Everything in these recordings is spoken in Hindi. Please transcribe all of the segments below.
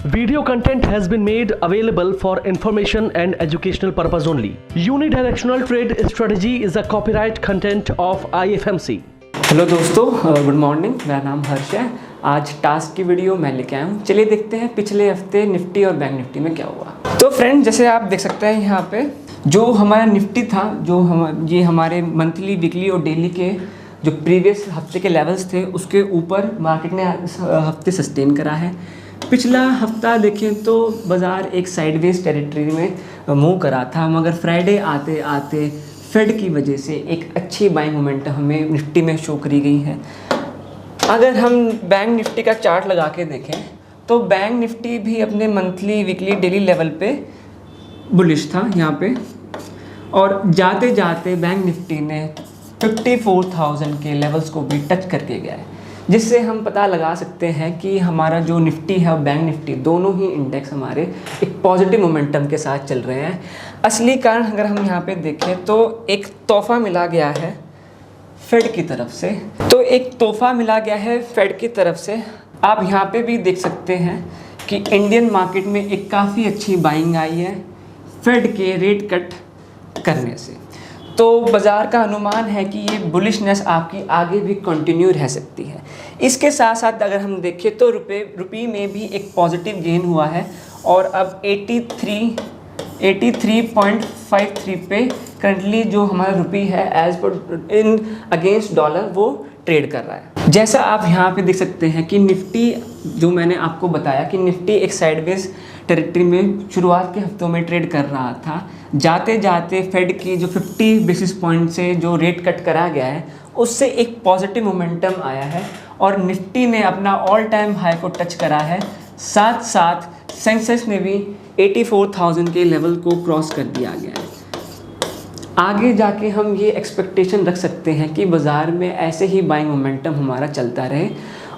Video content has been made available for information and educational purpose only. Unidirectional trade strategy is a copyright content of IFMC. Hello दोस्तों, गुड मॉर्निंग। मेरा नाम हर्ष है। आज टास्क की वीडियो मैं लेके आया हूँ। चलिए देखते हैं पिछले हफ्ते निफ्टी और बैंक निफ्टी में क्या हुआ। तो फ्रेंड, जैसे आप देख सकते हैं यहाँ पे जो हमारा निफ्टी था, ये हमारे मंथली, वीकली और डेली के जो प्रीवियस हफ्ते के लेवल्स थे उसके ऊपर मार्केट ने हफ्ते सस्टेन करा है। पिछला हफ्ता देखें तो बाज़ार एक साइडवेज टेरिटरी में मूव करा था, मगर फ्राइडे आते आते फेड की वजह से एक अच्छी बाइंग मोमेंटम हमें निफ्टी में शो करी गई है। अगर हम बैंक निफ्टी का चार्ट लगा के देखें तो बैंक निफ्टी भी अपने मंथली, वीकली, डेली लेवल पे बुलिश था यहाँ पे, और जाते जाते बैंक निफ्टी ने 54,000 के लेवल्स को भी टच करके गया है, जिससे हम पता लगा सकते हैं कि हमारा जो निफ्टी है और बैंक निफ्टी दोनों ही इंडेक्स हमारे एक पॉजिटिव मोमेंटम के साथ चल रहे हैं। असली कारण अगर हम यहाँ पे देखें तो एक तोहफ़ा मिला गया है फेड की तरफ से। आप यहाँ पे भी देख सकते हैं कि इंडियन मार्केट में एक काफ़ी अच्छी बाइंग आई है फेड के रेट कट करने से। तो बाज़ार का अनुमान है कि ये बुलिशनेस आपकी आगे भी कंटिन्यू रह सकती है। इसके साथ साथ अगर हम देखें तो रुपये में भी एक पॉजिटिव गेन हुआ है और अब 83.53 पे करंटली जो हमारा रुपये है एज पर इन अगेंस्ट डॉलर वो ट्रेड कर रहा है। जैसा आप यहाँ पे देख सकते हैं कि निफ्टी, जो मैंने आपको बताया कि निफ्टी एक साइडवेज टेरिटरी में शुरुआत के हफ्तों में ट्रेड कर रहा था, जाते जाते फेड की जो 50 बेसिस पॉइंट से जो रेट कट करा गया है उससे एक पॉजिटिव मोमेंटम आया है और निफ्टी ने अपना ऑल टाइम हाई को टच करा है। साथ साथ सेंसेक्स ने भी 84,000 के लेवल को क्रॉस कर दिया गया है। आगे जाके हम ये एक्सपेक्टेशन रख सकते हैं कि बाज़ार में ऐसे ही बाइंग मोमेंटम हमारा चलता रहे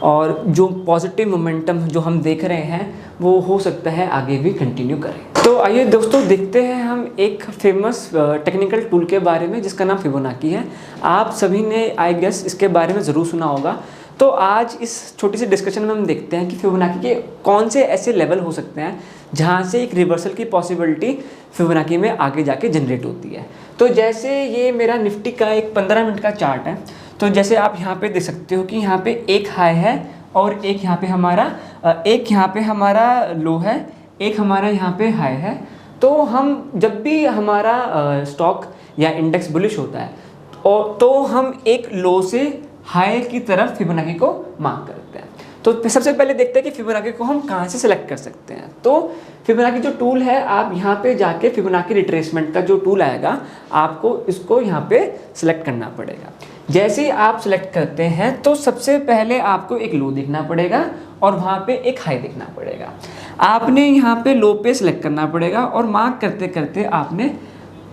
और जो पॉजिटिव मोमेंटम जो हम देख रहे हैं वो हो सकता है आगे भी कंटिन्यू करें। तो आइए दोस्तों देखते हैं हम एक फेमस टेक्निकल टूल के बारे में जिसका नाम फिबोनाची है। आप सभी ने आई गेस इसके बारे में ज़रूर सुना होगा। तो आज इस छोटी सी डिस्कशन में हम देखते हैं कि फिबोनाची के कौन से ऐसे लेवल हो सकते हैं जहाँ से एक रिवर्सल की पॉसिबिलिटी फिबोनाची में आगे जाके जनरेट होती है। तो जैसे ये मेरा निफ्टी का एक 15 मिनट का चार्ट है, तो जैसे आप यहाँ पे देख सकते हो कि यहाँ पे एक हाई है और एक यहाँ पे हमारा लो है, एक हमारा यहाँ पे हाई है। तो हम जब भी हमारा स्टॉक या इंडेक्स बुलिश होता है तो हम एक लो से हाई की तरफ फिबोनाची को मार्क करते हैं। तो सबसे पहले देखते हैं कि फिबोनाची को हम कहाँ से सेलेक्ट कर सकते हैं। तो फिबोनाची जो टूल है, आप यहाँ पे जाके फिबोनाची रिट्रेसमेंट का जो टूल आएगा आपको इसको यहाँ पे सेलेक्ट करना पड़ेगा। जैसे ही आप सेलेक्ट करते हैं तो सबसे पहले आपको एक लो देखना पड़ेगा और वहाँ पे एक हाई देखना पड़ेगा। आपने यहाँ पे लो पे सेलेक्ट करना पड़ेगा और मार्क करते करते आपने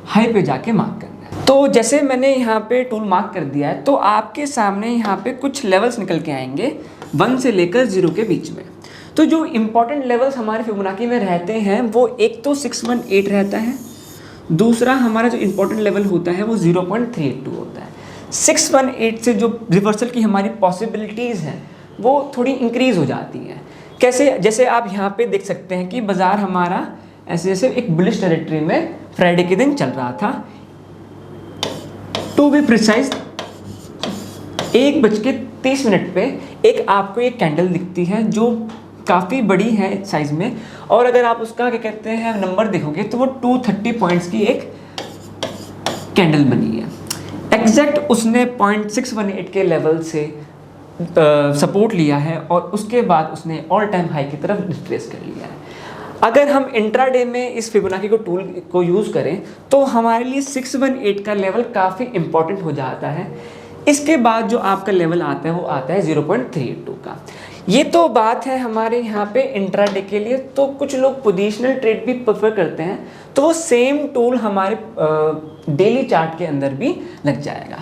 हाई पे जाके मार्क करना है। तो जैसे मैंने यहाँ पे टूल मार्क कर दिया है तो आपके सामने यहाँ पे कुछ लेवल्स निकल के आएंगे 1 से लेकर 0 के बीच में। तो जो इम्पोर्टेंट लेवल्स हमारे फिबोनाची में रहते हैं वो एक तो 618 रहता है, दूसरा हमारा जो इम्पोर्टेंट लेवल होता है वो 0.382 होता है। 618 से जो रिवर्सल की हमारी पॉसिबिलिटीज़ हैं वो थोड़ी इंक्रीज़ हो जाती हैं। कैसे? जैसे आप यहाँ पे देख सकते हैं कि बाज़ार हमारा ऐसे जैसे एक बुलिश टेरिटरी में फ्राइडे के दिन चल रहा था। टू बी प्रिसाइज 1:30 पे एक आपको एक कैंडल दिखती है जो काफ़ी बड़ी है साइज़ में, और अगर आप उसका क्या कहते हैं नंबर देखोगे तो वो 230 पॉइंट्स की एक कैंडल बनी है। एग्जैक्ट उसने 0.618 के लेवल से सपोर्ट लिया है और उसके बाद उसने ऑल टाइम हाई की तरफ रिट्रेस कर लिया है। अगर हम इंट्राडे में इस फिबोनाची को टूल को यूज़ करें तो हमारे लिए 618 का लेवल काफ़ी इंपॉर्टेंट हो जाता है। इसके बाद जो आपका लेवल आता है वो आता है 0.382 का। ये तो बात है हमारे यहाँ पे इंट्राडे के लिए। तो कुछ लोग पोजिशनल ट्रेड भी प्रेफर करते हैं, तो वो सेम टूल हमारे डेली चार्ट के अंदर भी लग जाएगा।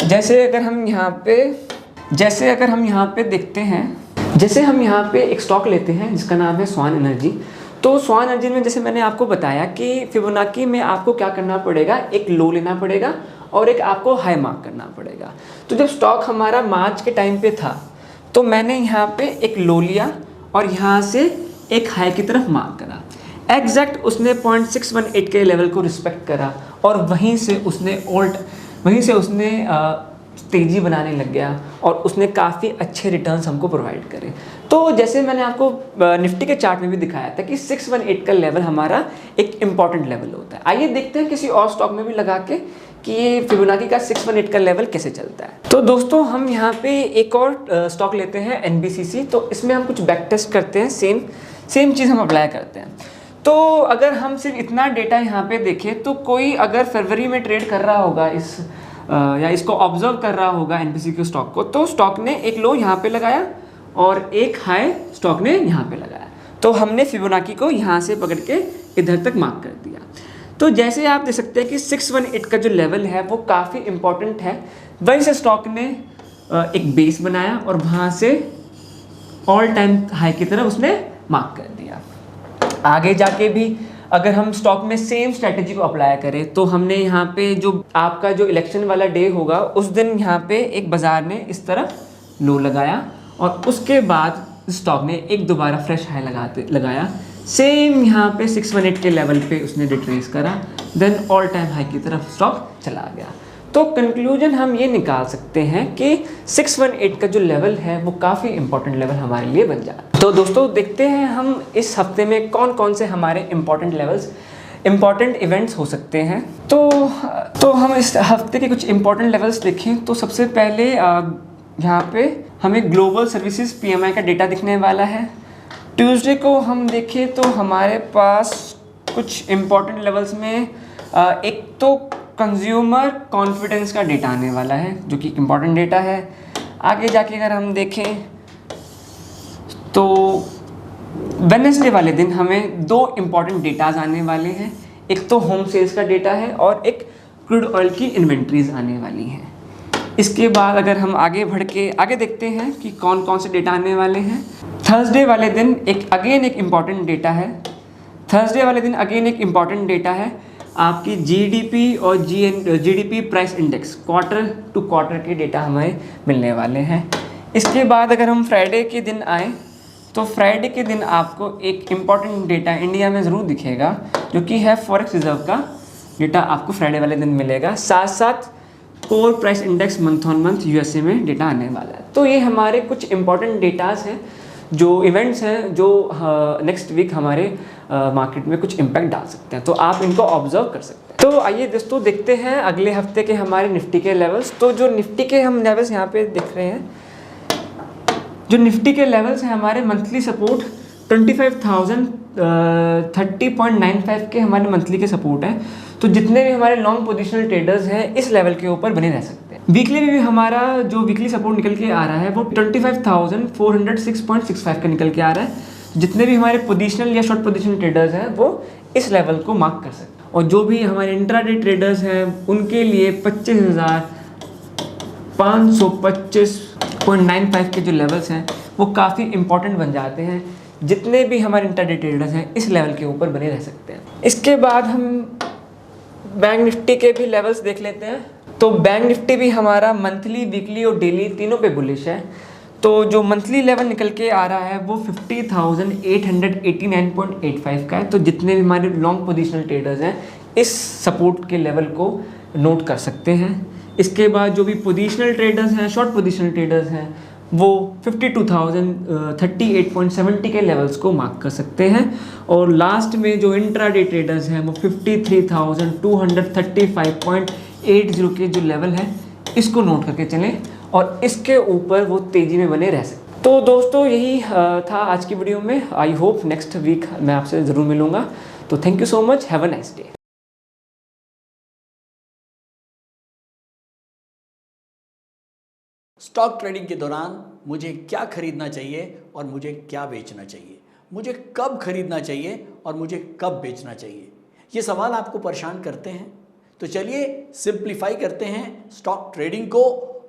जैसे अगर हम यहाँ पे देखते हैं, जैसे हम यहाँ पे एक स्टॉक लेते हैं जिसका नाम है स्वान एनर्जी। तो स्वान एनर्जी में जैसे मैंने आपको बताया कि फिबोनाची में आपको क्या करना पड़ेगा, एक लो लेना पड़ेगा और एक आपको हाई मार्क करना पड़ेगा। तो जब स्टॉक हमारा मार्च के टाइम पे था तो मैंने यहाँ पे एक लो लिया और यहाँ से एक हाई की तरफ मार्क करा, एग्जैक्ट उसने 0.618 के लेवल को रिस्पेक्ट करा और वहीं से उसने तेज़ी बनाने लग गया और उसने काफ़ी अच्छे रिटर्न्स हमको प्रोवाइड करे। तो जैसे मैंने आपको निफ्टी के चार्ट में भी दिखाया था कि 618 का लेवल हमारा एक इम्पॉर्टेंट लेवल होता है। आइए देखते हैं किसी और स्टॉक में भी लगा के कि ये फिबोनाची का 618 का लेवल कैसे चलता है। तो दोस्तों हम यहाँ पे एक और स्टॉक लेते हैं NBCC। तो इसमें हम कुछ बैक टेस्ट करते हैं, सेम चीज़ हम अप्लाई करते हैं। तो अगर हम सिर्फ इतना डेटा यहाँ पे देखें तो कोई अगर फरवरी में ट्रेड कर रहा होगा या इसको ऑब्जर्व कर रहा होगा NBCC के स्टॉक को, तो स्टॉक ने एक लो यहाँ पे लगाया और एक हाई स्टॉक ने यहाँ पे लगाया। तो हमने फिबोनाची को यहाँ से पकड़ के इधर तक मार्क कर दिया। तो जैसे आप देख सकते हैं कि 618 का जो लेवल है वो काफ़ी इम्पॉर्टेंट है। वहीं से स्टॉक ने एक बेस बनाया और वहाँ से ऑल टाइम हाई की तरफ उसने मार्क कर दिया। आगे जाके भी अगर हम स्टॉक में सेम स्ट्रैटेजी को अप्लाई करें तो हमने यहाँ पे जो आपका जो इलेक्शन वाला डे होगा उस दिन यहाँ पे एक बाज़ार ने इस तरफ लो लगाया और उसके बाद स्टॉक ने एक दोबारा फ्रेश हाई लगाया, सेम यहाँ पे 618 के लेवल पे उसने रिट्रेस करा, देन ऑल टाइम हाई की तरफ स्टॉक चला गया। तो कंक्लूजन हम ये निकाल सकते हैं कि 618 का जो लेवल है वो काफ़ी इंपॉर्टेंट लेवल हमारे लिए बन जाता है। तो दोस्तों देखते हैं हम इस हफ्ते में कौन कौन से हमारे इंपॉर्टेंट इवेंट्स हो सकते हैं। तो हम इस हफ्ते के कुछ इंपॉर्टेंट लेवल्स देखें तो सबसे पहले यहाँ पे हमें ग्लोबल सर्विसेज PMI का डेटा दिखने वाला है। ट्यूसडे को हम देखें तो हमारे पास कुछ इंपॉर्टेंट लेवल्स में एक तो कंज्यूमर कॉन्फिडेंस का डेटा आने वाला है जो कि इम्पॉर्टेंट डेटा है। आगे जाके अगर हम देखें तो वेडनेसडे वाले दिन हमें दो इम्पॉर्टेंट डेटाज आने वाले हैं, एक तो होम सेल्स का डेटा है और एक क्रूड ऑयल की इन्वेंट्रीज आने वाली हैं। इसके बाद अगर हम आगे बढ़ के आगे देखते हैं कि कौन कौन से डेटा आने वाले हैं। थर्सडे वाले दिन एक इम्पॉर्टेंट डेटा है आपकी GDP और GDP price index quarter to quarter के डेटा हमें मिलने वाले हैं। इसके बाद अगर हम फ्राइडे के दिन आए तो फ्राइडे के दिन आपको एक इम्पॉर्टेंट डेटा इंडिया में ज़रूर दिखेगा जो कि है फॉरेक्स रिजर्व का डेटा आपको फ्राइडे वाले दिन मिलेगा। साथ साथ core price index month on month USA में डेटा आने वाला है। तो ये हमारे कुछ इंपॉर्टेंट डेटाज हैं, जो इवेंट्स हैं जो नेक्स्ट वीक हमारे मार्केट में कुछ इम्पैक्ट डाल सकते हैं, तो आप इनको ऑब्जर्व कर सकते हैं। तो आइए दोस्तों देखते हैं अगले हफ्ते के हमारे निफ्टी के लेवल्स। तो जो निफ्टी के हम लेवल्स यहाँ पे दिख रहे हैं, जो निफ्टी के लेवल्स हैं हमारे मंथली सपोर्ट 25,030.95 के हमारे मंथली के सपोर्ट हैं। तो जितने भी हमारे लॉन्ग पोजिशनल ट्रेडर्स हैं इस लेवल के ऊपर बने रह सकते हैं। वीकली में भी हमारा जो वीकली सपोर्ट निकल के आ रहा है वो 25,406.65 का निकल के आ रहा है। जितने भी हमारे पोजिशनल या शॉर्ट पोजिशनल ट्रेडर्स हैं वो इस लेवल को मार्क कर सकते हैं और जो भी हमारे इंट्राडे ट्रेडर्स हैं उनके लिए 25,525.95 के जो लेवल्स हैं वो काफ़ी इंपॉर्टेंट बन जाते हैं। जितने भी हमारे इंट्राडे ट्रेडर्स हैं इस लेवल के ऊपर बने रह सकते हैं। इसके बाद हम बैंक निफ्टी के भी लेवल्स देख लेते हैं। तो बैंक निफ्टी भी हमारा मंथली, वीकली और डेली तीनों पे बुलिश है। तो जो मंथली लेवल निकल के आ रहा है वो 50,889.85 का है। तो जितने भी हमारे लॉन्ग पोजिशनल ट्रेडर्स हैं इस सपोर्ट के लेवल को नोट कर सकते हैं। इसके बाद जो भी पोजिशनल ट्रेडर्स हैं, शॉर्ट पोजिशनल ट्रेडर्स हैं, वो 52,038.70 के लेवल्स को मार्क कर सकते हैं। और लास्ट में जो इंट्राडे ट्रेडर्स हैं वो 53,235.80 के जो लेवल है इसको नोट करके चलें और इसके ऊपर वो तेज़ी में बने रह सकते। तो दोस्तों यही था आज की वीडियो में। आई होप नेक्स्ट वीक मैं आपसे ज़रूर मिलूँगा। तो thank you so much, have a nice day. Stock trading के दौरान मुझे क्या खरीदना चाहिए और मुझे क्या बेचना चाहिए, मुझे कब खरीदना चाहिए और मुझे कब बेचना चाहिए, ये सवाल आपको परेशान करते हैं। तो चलिए सिंप्लीफाई करते हैं स्टॉक ट्रेडिंग को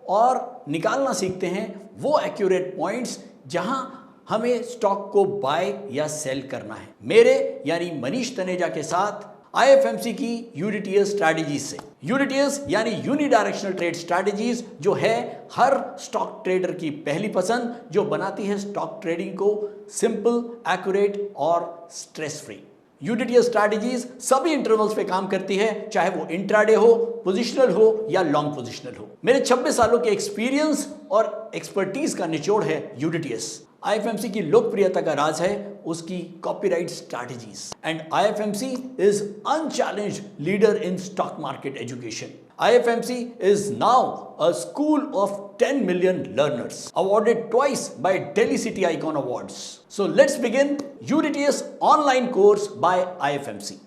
और निकालना सीखते हैं वो एक्यूरेट पॉइंट्स जहां हमें स्टॉक को बाय या सेल करना है। मेरे यानी मनीष तनेजा के साथ IFMC की यूनिटीएस स्ट्रैटेजीज से। यूनिटीएस यानी यूनिडायरेक्शनल ट्रेड स्ट्रैटेजीज, जो है हर स्टॉक ट्रेडर की पहली पसंद, जो बनाती है स्टॉक ट्रेडिंग को सिंपल, एक्यूरेट और स्ट्रेस फ्री। यूनिटीएस स्ट्रैटेजीज सभी इंटरवल्स पे काम करती है, चाहे वो इंट्राडे हो, पोजिशनल हो या लॉन्ग पोजिशनल हो। मेरे 26 सालों के एक्सपीरियंस और एक्सपर्टीज का निचोड़ है यूनिटीएस। IFMC की लोकप्रियता का राज है उसकी copyright strategies, and IFMC is unchallenged leader in stock market education. IFMC is now a school of 10 million learners, awarded twice by Delhi City Icon Awards. So let's begin UDTS online course by IFMC.